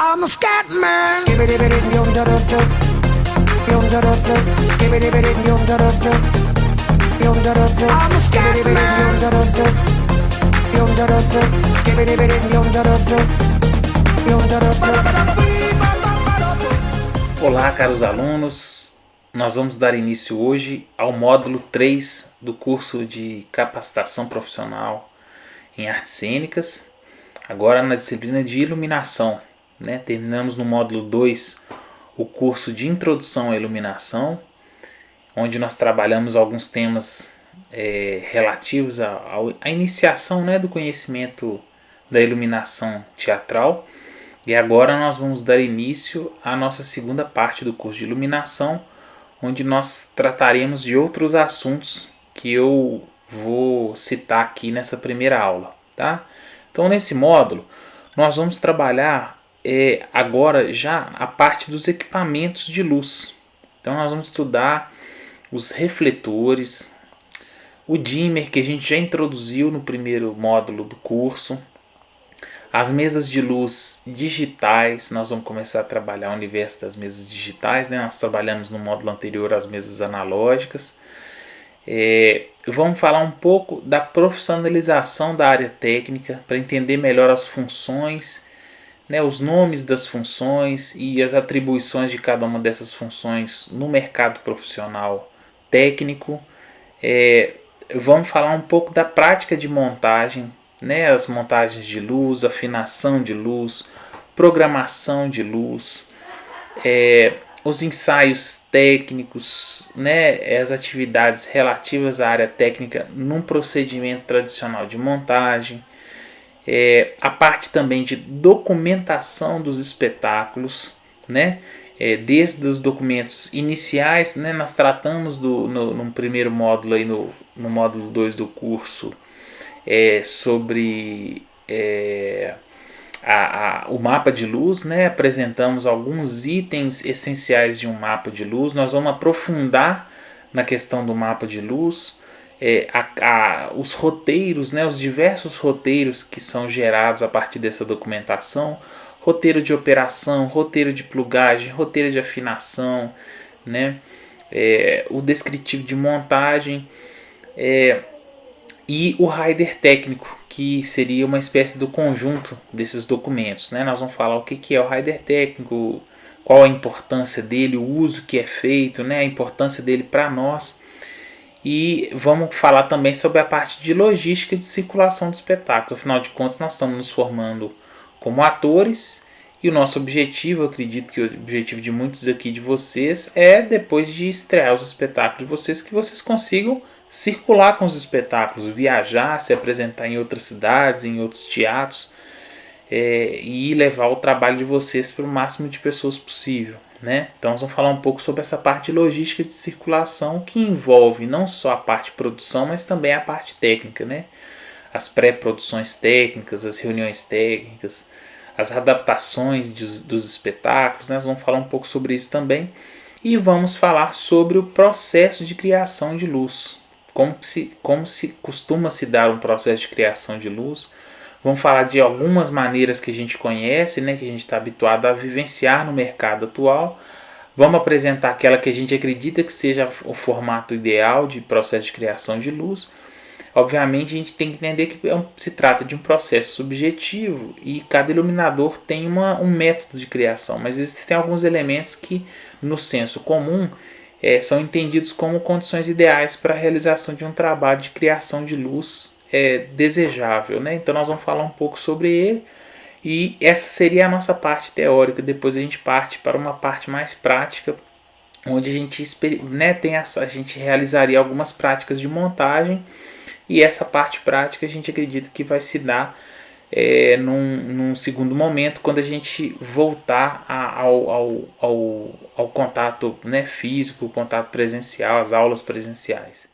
I'm a scat man. I'm a scat man. Olá, caros alunos, nós vamos dar início hoje ao módulo 3 do curso de capacitação profissional em artes cênicas, agora na disciplina de iluminação. Terminamos no módulo 2 o curso de introdução à iluminação, onde nós trabalhamos alguns temas relativos à iniciação do conhecimento da iluminação teatral. E agora nós vamos dar início à nossa segunda parte do curso de iluminação, onde nós trataremos de outros assuntos que eu vou citar aqui nessa primeira aula. Tá? Então, nesse módulo, nós vamos trabalhar agora já a parte dos equipamentos de luz. Então, nós vamos estudar os refletores, o dimmer, que a gente já introduziu no primeiro módulo do curso, as mesas de luz digitais. Nós vamos começar a trabalhar o universo das mesas digitais. Nós trabalhamos no módulo anterior as mesas analógicas. Vamos falar um pouco da profissionalização da área técnica, para entender melhor as funções, os nomes das funções e as atribuições de cada uma dessas funções no mercado profissional técnico. Vamos falar um pouco da prática de montagem, as montagens de luz, afinação de luz, programação de luz, os ensaios técnicos, as atividades relativas à área técnica num procedimento tradicional de montagem, a parte também de documentação dos espetáculos, desde os documentos iniciais. Nós tratamos no primeiro módulo, aí no módulo 2 do curso, sobre o mapa de luz. Apresentamos alguns itens essenciais de um mapa de luz. Nós vamos aprofundar na questão do mapa de luz, os roteiros, os diversos roteiros que são gerados a partir dessa documentação: roteiro de operação, roteiro de plugagem, roteiro de afinação, o descritivo de montagem, e o rider técnico, que seria uma espécie do conjunto desses documentos. Nós vamos falar o que é o rider técnico, qual a importância dele, o uso que é feito, a importância dele para nós. E vamos falar também sobre a parte de logística de circulação de espetáculos. Afinal de contas, nós estamos nos formando como atores, e o nosso objetivo, eu acredito que o objetivo de muitos aqui de vocês, depois de estrear os espetáculos de vocês, que vocês consigam circular com os espetáculos, viajar, se apresentar em outras cidades, em outros teatros, e levar o trabalho de vocês para o máximo de pessoas possível. Então nós vamos falar um pouco sobre essa parte de logística de circulação, que envolve não só a parte de produção, mas também a parte técnica, as pré-produções técnicas, as reuniões técnicas, as adaptações dos espetáculos. Nós vamos falar um pouco sobre isso também, e vamos falar sobre o processo de criação de luz, como se costuma se dar um processo de criação de luz. Vamos falar de algumas maneiras que a gente conhece, que a gente está habituado a vivenciar no mercado atual. Vamos apresentar aquela que a gente acredita que seja o formato ideal de processo de criação de luz. Obviamente, a gente tem que entender que se trata de um processo subjetivo, e cada iluminador tem um método de criação, mas existem alguns elementos que, no senso comum, são entendidos como condições ideais para a realização de um trabalho de criação de luz desejável. Então nós vamos falar um pouco sobre ele, e essa seria a nossa parte teórica. Depois a gente parte para uma parte mais prática, onde a gente realizaria algumas práticas de montagem, e essa parte prática a gente acredita que vai se dar num segundo momento, quando a gente voltar ao contato físico, o contato presencial, as aulas presenciais.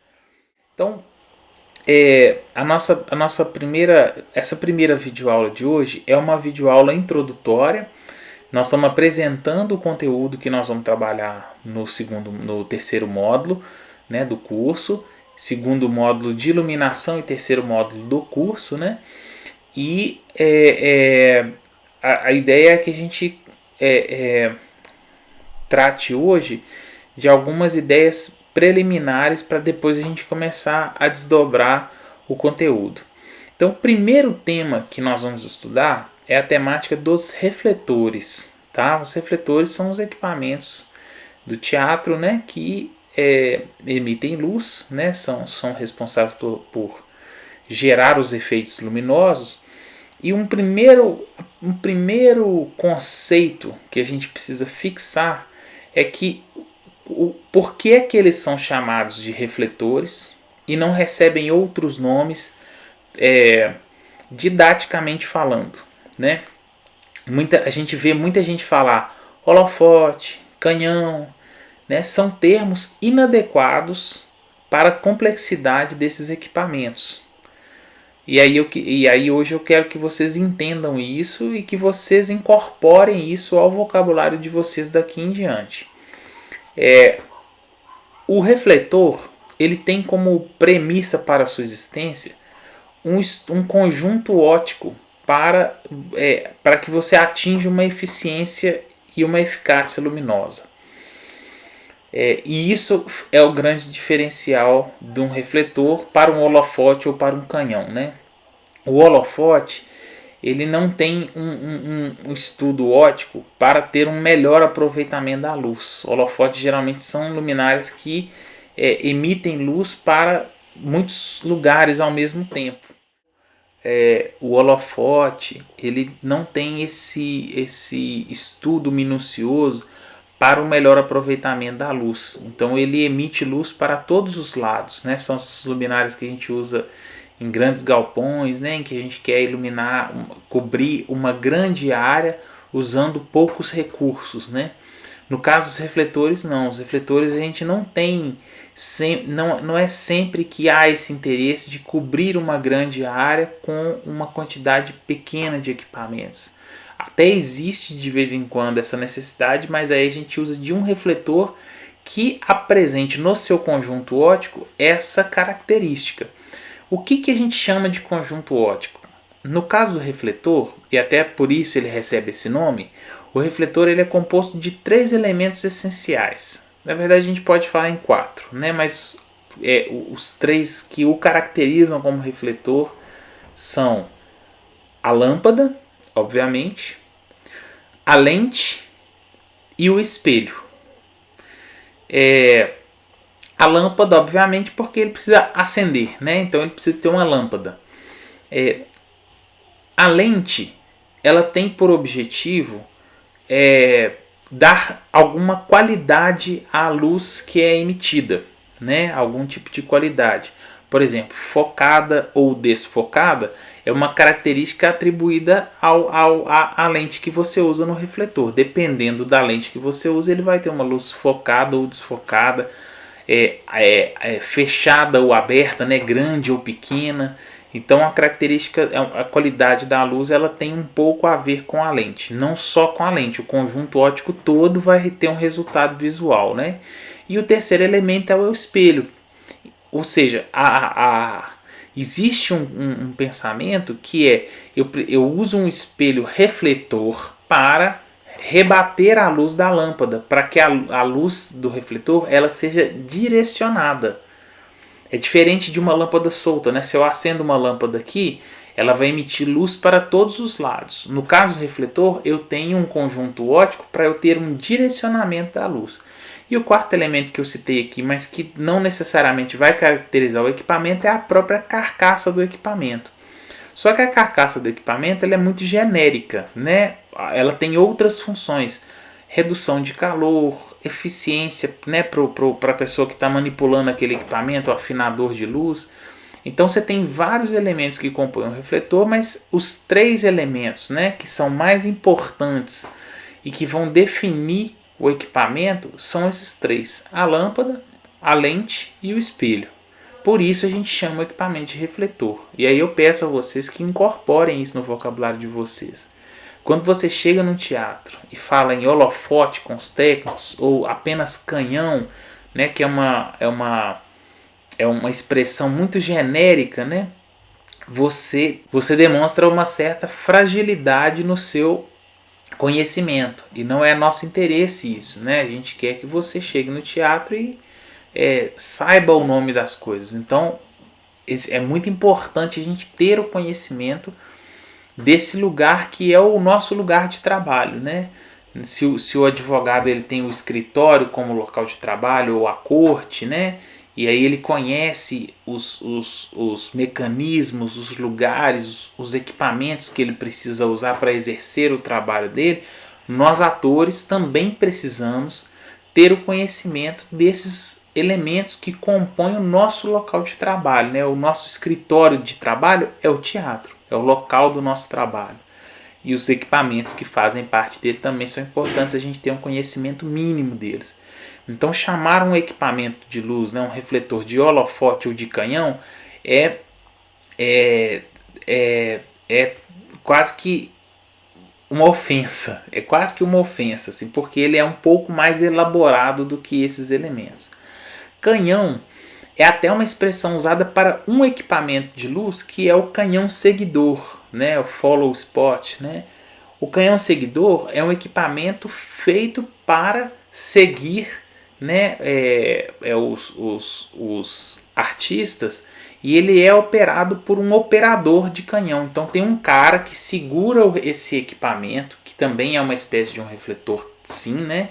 Então, essa primeira videoaula de hoje é uma videoaula introdutória. Nós estamos apresentando o conteúdo que nós vamos trabalhar no terceiro módulo do curso, segundo módulo de iluminação e terceiro módulo do curso, E a ideia é que a gente trate hoje de algumas ideias preliminares para depois a gente começar a desdobrar o conteúdo. Então, o primeiro tema que nós vamos estudar é a temática dos refletores. Tá? Os refletores são os equipamentos do teatro, né, que emitem luz, né, são responsáveis por gerar os efeitos luminosos. E um primeiro conceito que a gente precisa fixar é que por que é que eles são chamados de refletores e não recebem outros nomes didaticamente falando, né? A gente vê muita gente falar holofote, canhão, né? São termos inadequados para a complexidade desses equipamentos. E aí hoje eu quero que vocês entendam isso e que vocês incorporem isso ao vocabulário de vocês daqui em diante. O refletor, ele tem como premissa para a sua existência um conjunto óptico para que você atinja uma eficiência e uma eficácia luminosa. E isso é o grande diferencial de um refletor para um holofote ou para um canhão, né? O holofote, ele não tem um estudo óptico para ter um melhor aproveitamento da luz. Holofotes geralmente são luminárias que emitem luz para muitos lugares ao mesmo tempo. O holofote, ele não tem esse estudo minucioso para um melhor aproveitamento da luz. Então ele emite luz para todos os lados, né? São as luminárias que a gente usa em grandes galpões, né? Em que a gente quer iluminar, cobrir uma grande área usando poucos recursos, né? No caso dos refletores, não. Os refletores a gente não tem, não é sempre que há esse interesse de cobrir uma grande área com uma quantidade pequena de equipamentos. Até existe de vez em quando essa necessidade, mas aí a gente usa de um refletor que apresente no seu conjunto óptico essa característica. O que a gente chama de conjunto óptico? No caso do refletor, e até por isso ele recebe esse nome, o refletor ele é composto de 3 elementos essenciais. Na verdade a gente pode falar em 4, né? Mas os 3 que o caracterizam como refletor são a lâmpada, obviamente, a lente e o espelho. A lâmpada, obviamente, porque ele precisa acender, né? Então ele precisa ter uma lâmpada. A lente, ela tem por objetivo dar alguma qualidade à luz que é emitida, né? Algum tipo de qualidade. Por exemplo, focada ou desfocada é uma característica atribuída à lente que você usa no refletor. Dependendo da lente que você usa, ele vai ter uma luz focada ou desfocada, fechada ou aberta, né? Grande ou pequena. Então a característica, a qualidade da luz, ela tem um pouco a ver com a lente. Não só com a lente, o conjunto óptico todo vai ter um resultado visual, né? E o terceiro elemento é o espelho. Ou seja, existe um pensamento que eu uso um espelho refletor para rebater a luz da lâmpada, para que a luz do refletor ela seja direcionada. É diferente de uma lâmpada solta, né? Se eu acendo uma lâmpada aqui, ela vai emitir luz para todos os lados. No caso do refletor, eu tenho um conjunto óptico para eu ter um direcionamento da luz. E o quarto elemento que eu citei aqui, mas que não necessariamente vai caracterizar o equipamento, é a própria carcaça do equipamento. Só que a carcaça do equipamento ela é muito genérica, né? Ela tem outras funções. Redução de calor, eficiência, né, para a pessoa que está manipulando aquele equipamento, o afinador de luz. Então você tem vários elementos que compõem o refletor, mas os 3 elementos, né, que são mais importantes e que vão definir o equipamento são esses 3: a lâmpada, a lente e o espelho. Por isso a gente chama o equipamento de refletor. E aí eu peço a vocês que incorporem isso no vocabulário de vocês. Quando você chega num teatro e fala em holofote com os técnicos, ou apenas canhão, né, que é uma expressão muito genérica, né, você demonstra uma certa fragilidade no seu conhecimento, e não é nosso interesse isso, né? A gente quer que você chegue no teatro e saiba o nome das coisas. Então é muito importante a gente ter o conhecimento desse lugar que é o nosso lugar de trabalho, né? Se o advogado ele tem o escritório como local de trabalho ou a corte, né? E aí ele conhece os mecanismos, os lugares, os equipamentos que ele precisa usar para exercer o trabalho dele. Nós atores também precisamos ter o conhecimento desses elementos que compõem o nosso local de trabalho, né? O nosso escritório de trabalho é o teatro, é o local do nosso trabalho. E os equipamentos que fazem parte dele também são importantes a gente ter um conhecimento mínimo deles. Então chamar um equipamento de luz, né, um refletor de holofote ou de canhão, é quase que uma ofensa. É quase que uma ofensa, assim, porque ele é um pouco mais elaborado do que esses elementos. Canhão é até uma expressão usada para um equipamento de luz que é o canhão seguidor, né, o follow spot, né? O canhão seguidor é um equipamento feito para seguir, né, os artistas, e ele é operado por um operador de canhão. Então tem um cara que segura esse equipamento, que também é uma espécie de um refletor, sim, né?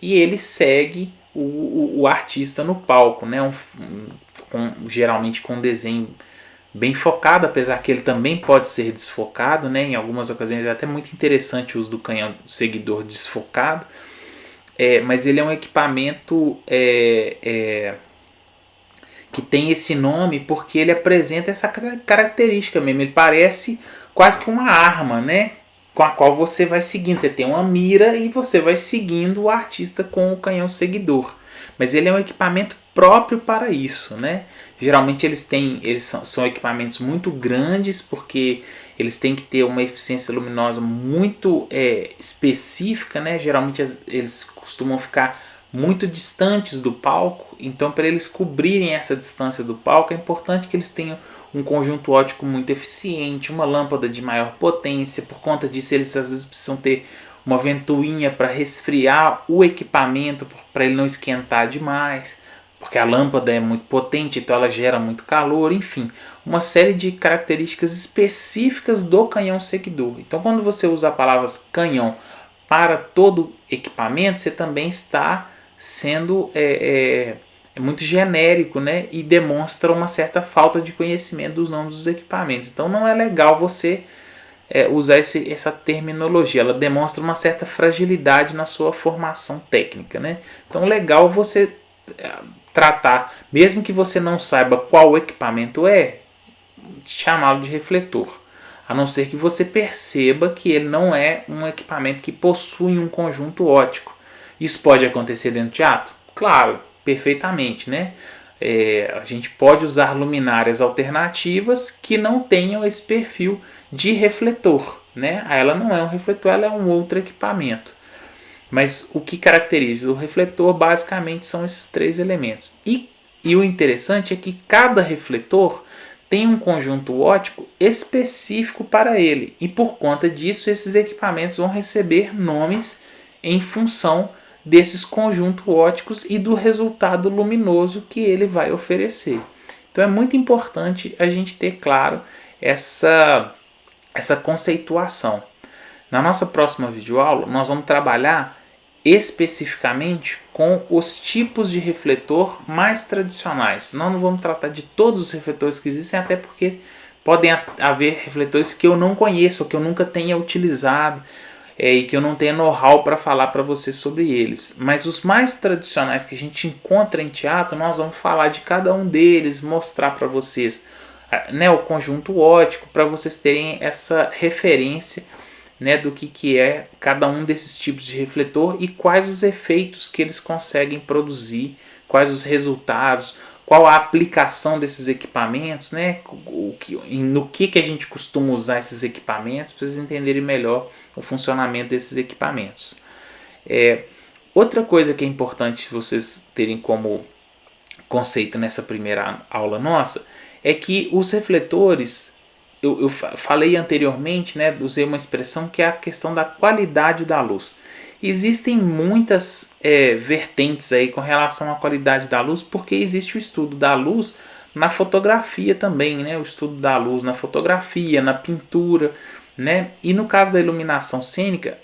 E ele segue o artista no palco, né? Geralmente com um desenho bem focado, apesar que ele também pode ser desfocado, né? Em algumas ocasiões é até muito interessante o uso do canhão seguidor desfocado, mas ele é um equipamento que tem esse nome porque ele apresenta essa característica mesmo. Ele parece quase que uma arma, né? Com a qual você vai seguindo. Você tem uma mira e você vai seguindo o artista com o canhão seguidor. Mas ele é um equipamento próprio para isso, né? Geralmente eles são equipamentos muito grandes porque eles têm que ter uma eficiência luminosa muito específica, né? Geralmente eles costumam ficar muito distantes do palco, então para eles cobrirem essa distância do palco é importante que eles tenham um conjunto óptico muito eficiente, uma lâmpada de maior potência. Por conta disso eles às vezes precisam ter uma ventoinha para resfriar o equipamento, para ele não esquentar demais, porque a lâmpada é muito potente, então ela gera muito calor, enfim, uma série de características específicas do canhão seguidor. Então quando você usa a palavra canhão para todo equipamento, você também está sendo muito genérico, né? E demonstra uma certa falta de conhecimento dos nomes dos equipamentos. Então não é legal você usar essa terminologia. Ela demonstra uma certa fragilidade na sua formação técnica, né? Então legal você tratar, mesmo que você não saiba qual equipamento chamá-lo de refletor. A não ser que você perceba que ele não é um equipamento que possui um conjunto óptico. Isso pode acontecer dentro do teatro? Claro, perfeitamente, né? A gente pode usar luminárias alternativas que não tenham esse perfil de refletor, né? Ela não é um refletor, ela é um outro equipamento. Mas o que caracteriza o refletor basicamente são esses três elementos. E o interessante é que cada refletor tem um conjunto óptico específico para ele. E por conta disso, esses equipamentos vão receber nomes em função desses conjuntos ópticos e do resultado luminoso que ele vai oferecer. Então é muito importante a gente ter claro essa conceituação. Na nossa próxima videoaula, nós vamos trabalhar especificamente com os tipos de refletor mais tradicionais. Nós não vamos tratar de todos os refletores que existem, até porque podem haver refletores que eu não conheço, ou que eu nunca tenha utilizado, e que eu não tenha know-how para falar para vocês sobre eles. Mas os mais tradicionais que a gente encontra em teatro, nós vamos falar de cada um deles, mostrar para vocês, né, o conjunto óptico, para vocês terem essa referência, né, do que é cada um desses tipos de refletor e quais os efeitos que eles conseguem produzir, quais os resultados, qual a aplicação desses equipamentos, né, no que a gente costuma usar esses equipamentos, para vocês entenderem melhor o funcionamento desses equipamentos. Outra coisa que é importante vocês terem como conceito nessa primeira aula nossa é que os refletores, eu falei anteriormente, né, usei uma expressão que é a questão da qualidade da luz. Existem muitas vertentes aí com relação à qualidade da luz, porque existe o estudo da luz na fotografia também, né? O estudo da luz na fotografia, na pintura, né? E no caso da iluminação cênica,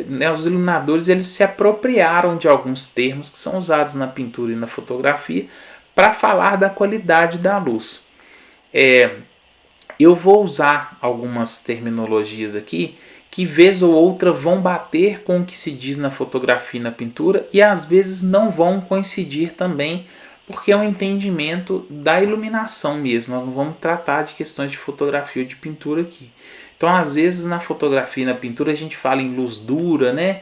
né, os iluminadores eles se apropriaram de alguns termos que são usados na pintura e na fotografia para falar da qualidade da luz. Eu vou usar algumas terminologias aqui que vez ou outra vão bater com o que se diz na fotografia e na pintura e às vezes não vão coincidir também, porque é um entendimento da iluminação mesmo. Nós não vamos tratar de questões de fotografia ou de pintura aqui. Então, às vezes na fotografia e na pintura a gente fala em luz dura, né?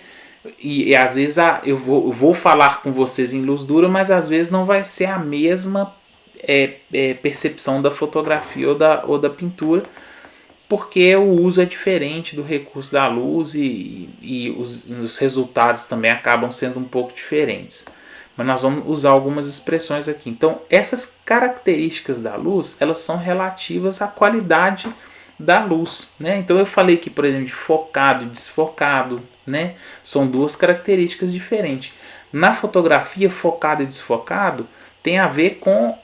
E às vezes eu vou falar com vocês em luz dura, mas às vezes não vai ser a mesma percepção da fotografia ou da pintura, porque o uso é diferente do recurso da luz e os resultados também acabam sendo um pouco diferentes. Mas nós vamos usar algumas expressões aqui. Então, essas características da luz, elas são relativas à qualidade da luz, né? Então, eu falei aqui, por exemplo, de focado e desfocado, né? São duas características diferentes. Na fotografia, focado e desfocado tem a ver com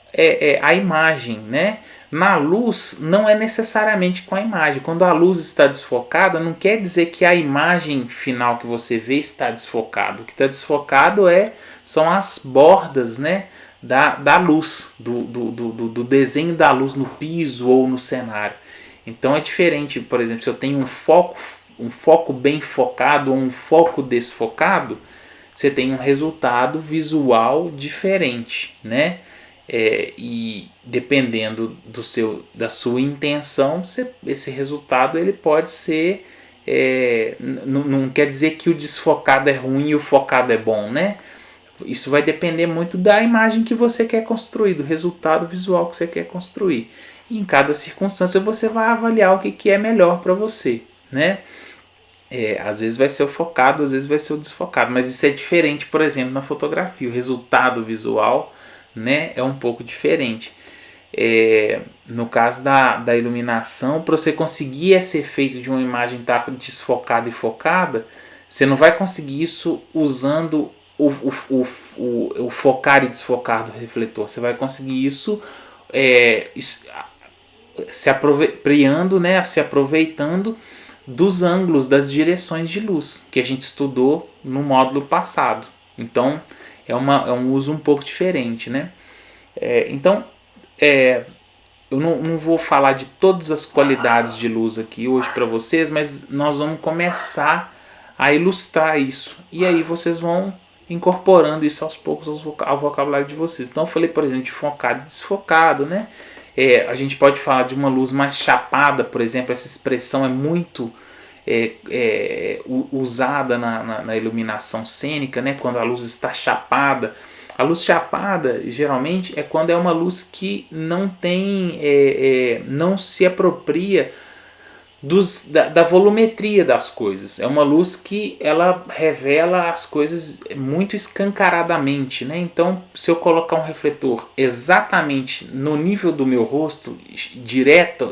a imagem, né? Na luz, não é necessariamente com a imagem. Quando a luz está desfocada, não quer dizer que a imagem final que você vê está desfocada. O que está desfocado são as bordas, né, da luz, do desenho da luz no piso ou no cenário. Então é diferente, por exemplo, se eu tenho um foco bem focado ou um foco desfocado, você tem um resultado visual diferente, né? E dependendo da sua intenção, esse resultado ele pode ser não quer dizer que o desfocado é ruim e o focado é bom, né? Isso vai depender muito da imagem que você quer construir, do resultado visual que você quer construir. E em cada circunstância você vai avaliar o que é melhor para você, né? Às vezes vai ser o focado, às vezes vai ser o desfocado, mas isso é diferente, por exemplo, na fotografia. O resultado visual, né, é um pouco diferente. No caso da iluminação, para você conseguir esse efeito de uma imagem estar desfocada e focada, você não vai conseguir isso usando o focar e desfocar do refletor. Você vai conseguir isso se aproveitando dos ângulos, das direções de luz que a gente estudou no módulo passado. Então é um uso um pouco diferente, né? Eu não vou falar de todas as qualidades de luz aqui hoje para vocês, mas nós vamos começar a ilustrar isso. E aí vocês vão incorporando isso aos poucos ao vocabulário de vocês. Então eu falei, por exemplo, de focado e desfocado, né? A gente pode falar de uma luz mais chapada, por exemplo. Essa expressão é muito usada na iluminação cênica, né? Quando a luz está chapada. A luz chapada, geralmente, é quando é uma luz que não tem, não se apropria da volumetria das coisas. É uma luz que ela revela as coisas muito escancaradamente, né? Então, se eu colocar um refletor exatamente no nível do meu rosto,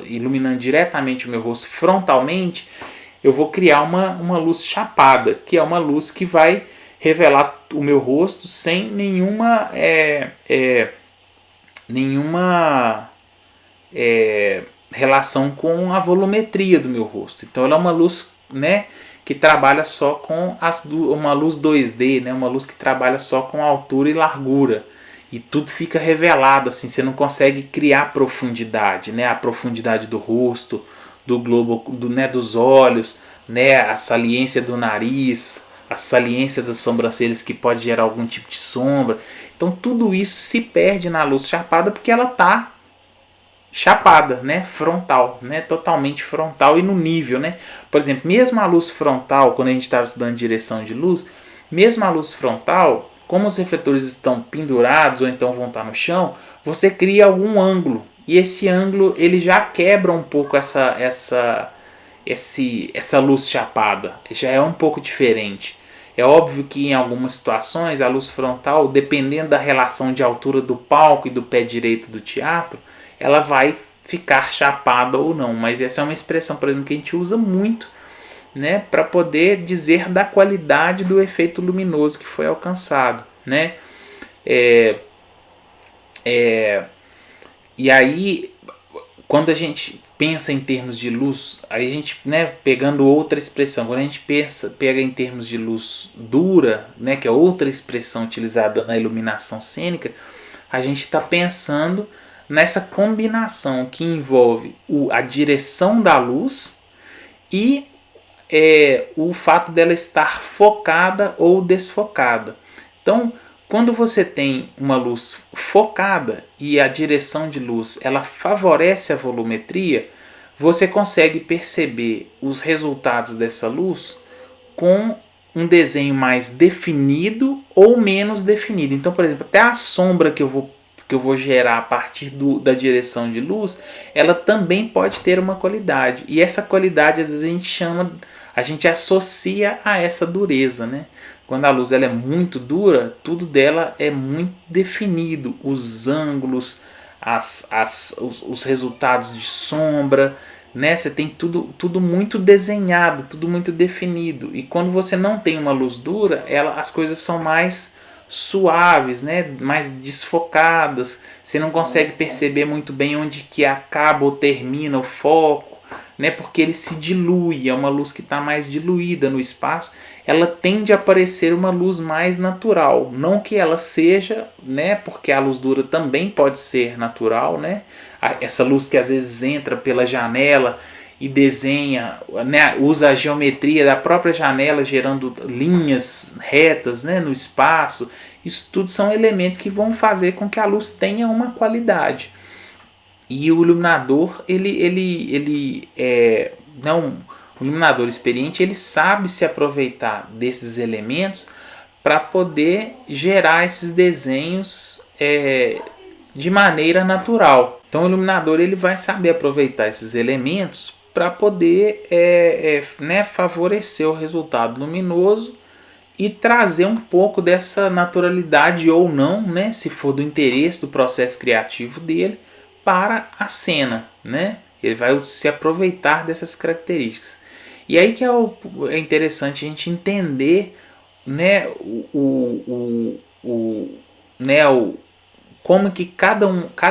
iluminando diretamente o meu rosto frontalmente, eu vou criar uma luz chapada, que é uma luz que vai revelar o meu rosto sem nenhuma relação com a volumetria do meu rosto. Então ela é uma luz, né, que trabalha só com uma luz 2D, né, uma luz que trabalha só com altura e largura. E tudo fica revelado, assim, você não consegue criar profundidade, né, a profundidade do rosto, do globo, dos olhos, né, a saliência do nariz, a saliência das sobrancelhas que pode gerar algum tipo de sombra. Então tudo isso se perde na luz chapada porque ela está chapada, né, frontal, né, totalmente frontal e no nível, né. Por exemplo, mesmo a luz frontal, quando a gente estava estudando direção de luz, mesmo a luz frontal, como os refletores estão pendurados ou então vão estar no chão, você cria algum ângulo e esse ângulo ele já quebra um pouco essa luz chapada, já é um pouco diferente. É óbvio que em algumas situações a luz frontal, dependendo da relação de altura do palco e do pé direito do teatro, ela vai ficar chapada ou não, mas essa é uma expressão, por exemplo, que a gente usa muito, né, para poder dizer da qualidade do efeito luminoso que foi alcançado, né? E aí, quando a gente pensa em termos de luz, aí a gente, né, pegando outra expressão, quando a gente pega em termos de luz dura, né, que é outra expressão utilizada na iluminação cênica, a gente está pensando nessa combinação que envolve a direção da luz e o fato dela estar focada ou desfocada. Então, quando você tem uma luz focada e a direção de luz ela favorece a volumetria, você consegue perceber os resultados dessa luz com um desenho mais definido ou menos definido. Então, por exemplo, até a sombra que eu vou gerar a partir da direção de luz, ela também pode ter uma qualidade. E essa qualidade, às vezes, a gente associa a essa dureza, né? Quando a luz ela é muito dura, tudo dela é muito definido. Os ângulos, os resultados de sombra, né? Você tem tudo muito desenhado, tudo muito definido. E quando você não tem uma luz dura, as coisas são mais suaves, né? Mais desfocadas. Você não consegue perceber muito bem onde que acaba ou termina o foco, né? Porque ele se dilui, é uma luz que está mais diluída no espaço. Ela tende a parecer uma luz mais natural, não que ela seja, né? Porque a luz dura também pode ser natural, né? Essa luz que às vezes entra pela janela e desenha, né, usa a geometria da própria janela gerando linhas retas, né, no espaço. Isso tudo são elementos que vão fazer com que a luz tenha uma qualidade. E o iluminador, o iluminador experiente, ele sabe se aproveitar desses elementos para poder gerar esses desenhos de maneira natural. Então o iluminador ele vai saber aproveitar esses elementos para poder favorecer o resultado luminoso e trazer um pouco dessa naturalidade ou não, né, se for do interesse do processo criativo dele, para a cena, né? Ele vai se aproveitar dessas características. E aí que é interessante a gente entender, né, como que cada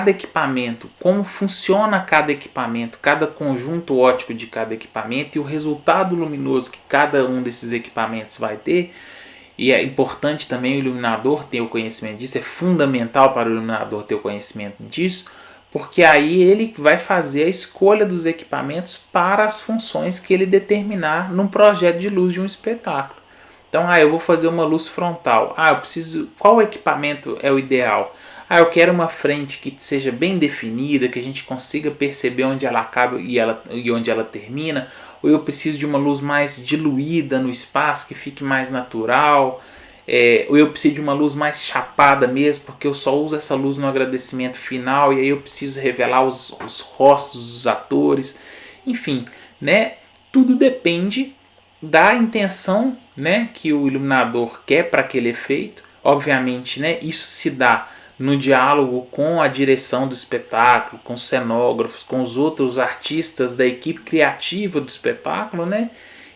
equipamento, como funciona cada equipamento, cada conjunto óptico de cada equipamento e o resultado luminoso que cada um desses equipamentos vai ter. E é importante também o iluminador ter o conhecimento disso, é fundamental para o iluminador ter o conhecimento disso, porque aí ele vai fazer a escolha dos equipamentos para as funções que ele determinar num projeto de luz de um espetáculo. Então, eu vou fazer uma luz frontal. Qual equipamento é o ideal? Eu quero uma frente que seja bem definida, que a gente consiga perceber onde ela acaba e onde ela termina. Ou eu preciso de uma luz mais diluída no espaço, que fique mais natural. Ou eu preciso de uma luz mais chapada mesmo, porque eu só uso essa luz no agradecimento final e aí eu preciso revelar os rostos dos atores. Enfim, né? Tudo depende da intenção, né, que o iluminador quer para aquele efeito. Obviamente, né, isso se dá no diálogo com a direção do espetáculo, com os cenógrafos, com os outros artistas da equipe criativa do espetáculo, né?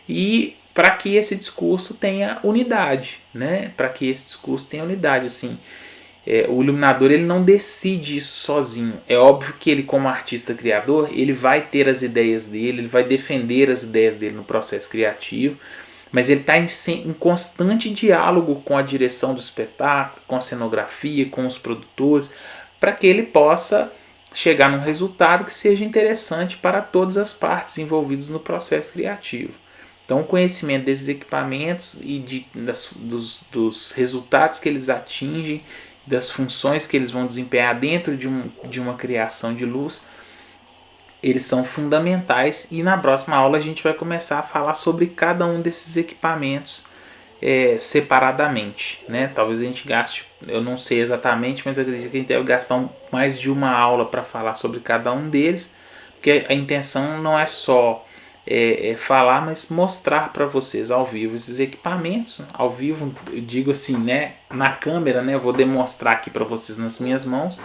E para que esse discurso tenha unidade, né? Para que esse discurso tenha unidade, assim. O iluminador ele não decide isso sozinho. É óbvio que ele, como artista criador, ele vai ter as ideias dele, ele vai defender as ideias dele no processo criativo, mas ele está em constante diálogo com a direção do espetáculo, com a cenografia, com os produtores, para que ele possa chegar num resultado que seja interessante para todas as partes envolvidas no processo criativo. Então, o conhecimento desses equipamentos e dos resultados que eles atingem, das funções que eles vão desempenhar dentro de uma criação de luz, eles são fundamentais, e na próxima aula a gente vai começar a falar sobre cada um desses equipamentos separadamente, né? Talvez a gente gaste, eu não sei exatamente, mas eu acredito que a gente deve gastar mais de uma aula para falar sobre cada um deles, porque a intenção não é só falar, mas mostrar para vocês ao vivo esses equipamentos. Ao vivo, eu digo assim, né, na câmera, né, eu vou demonstrar aqui para vocês nas minhas mãos,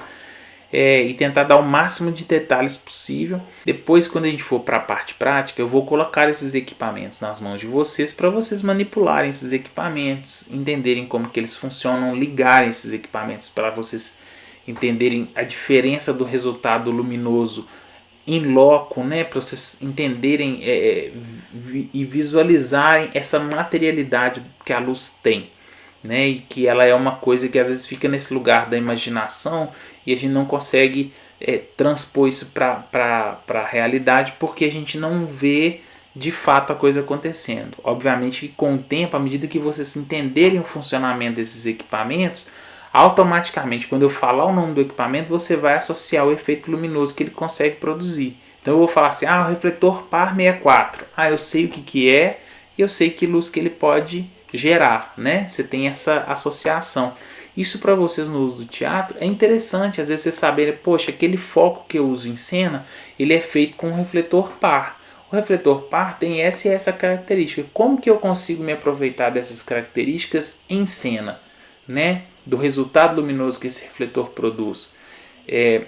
e tentar dar o máximo de detalhes possível. Depois, quando a gente for para a parte prática, eu vou colocar esses equipamentos nas mãos de vocês para vocês manipularem esses equipamentos, entenderem como que eles funcionam, ligarem esses equipamentos para vocês entenderem a diferença do resultado luminoso em loco, né, para vocês entenderem e visualizarem essa materialidade que a luz tem, né, e que ela é uma coisa que às vezes fica nesse lugar da imaginação e a gente não consegue transpor isso para a realidade porque a gente não vê de fato a coisa acontecendo. Obviamente que com o tempo, à medida que vocês entenderem o funcionamento desses equipamentos, automaticamente, quando eu falar o nome do equipamento, você vai associar o efeito luminoso que ele consegue produzir. Então eu vou falar assim, o refletor par 64. Eu sei o que é e eu sei que luz que ele pode gerar, né? Você tem essa associação. Isso para vocês no uso do teatro é interessante, às vezes vocês saberem, poxa, aquele foco que eu uso em cena, ele é feito com um refletor par. O refletor par tem essa e essa característica. Como que eu consigo me aproveitar dessas características em cena, né? Do resultado luminoso que esse refletor produz. Eu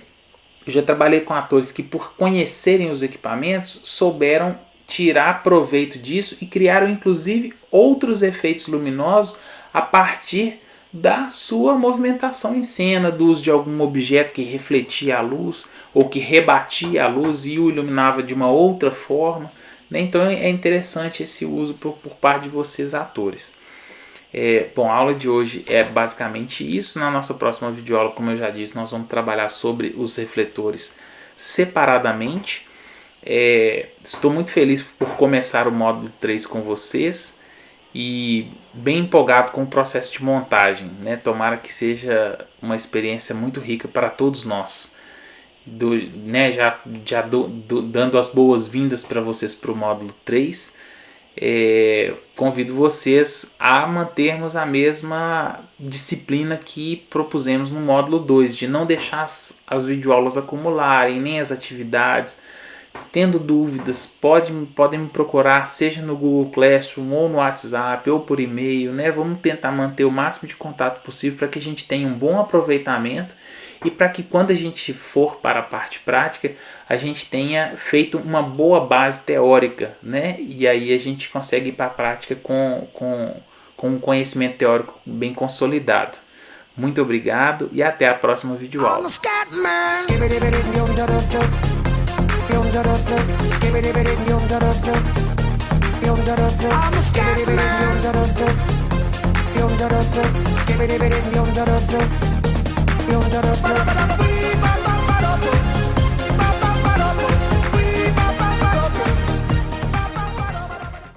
já trabalhei com atores que, por conhecerem os equipamentos, souberam tirar proveito disso e criaram inclusive outros efeitos luminosos a partir da sua movimentação em cena, do uso de algum objeto que refletia a luz ou que rebatia a luz e o iluminava de uma outra forma, né? Então é interessante esse uso por parte de vocês, atores. Bom, a aula de hoje é basicamente isso. Na nossa próxima videoaula, como eu já disse, nós vamos trabalhar sobre os refletores separadamente. Estou muito feliz por começar o módulo 3 com vocês e bem empolgado com o processo de montagem, né? Tomara que seja uma experiência muito rica para todos nós. Dando as boas-vindas para vocês para o módulo 3. Convido vocês a mantermos a mesma disciplina que propusemos no módulo 2, de não deixar as videoaulas acumularem, nem as atividades. Tendo dúvidas, podem me procurar, seja no Google Classroom, ou no WhatsApp, ou por e-mail, né? Vamos tentar manter o máximo de contato possível para que a gente tenha um bom aproveitamento e para que quando a gente for para a parte prática, a gente tenha feito uma boa base teórica, né? E aí a gente consegue ir para a prática com um conhecimento teórico bem consolidado. Muito obrigado e até a próxima videoaula. I'm a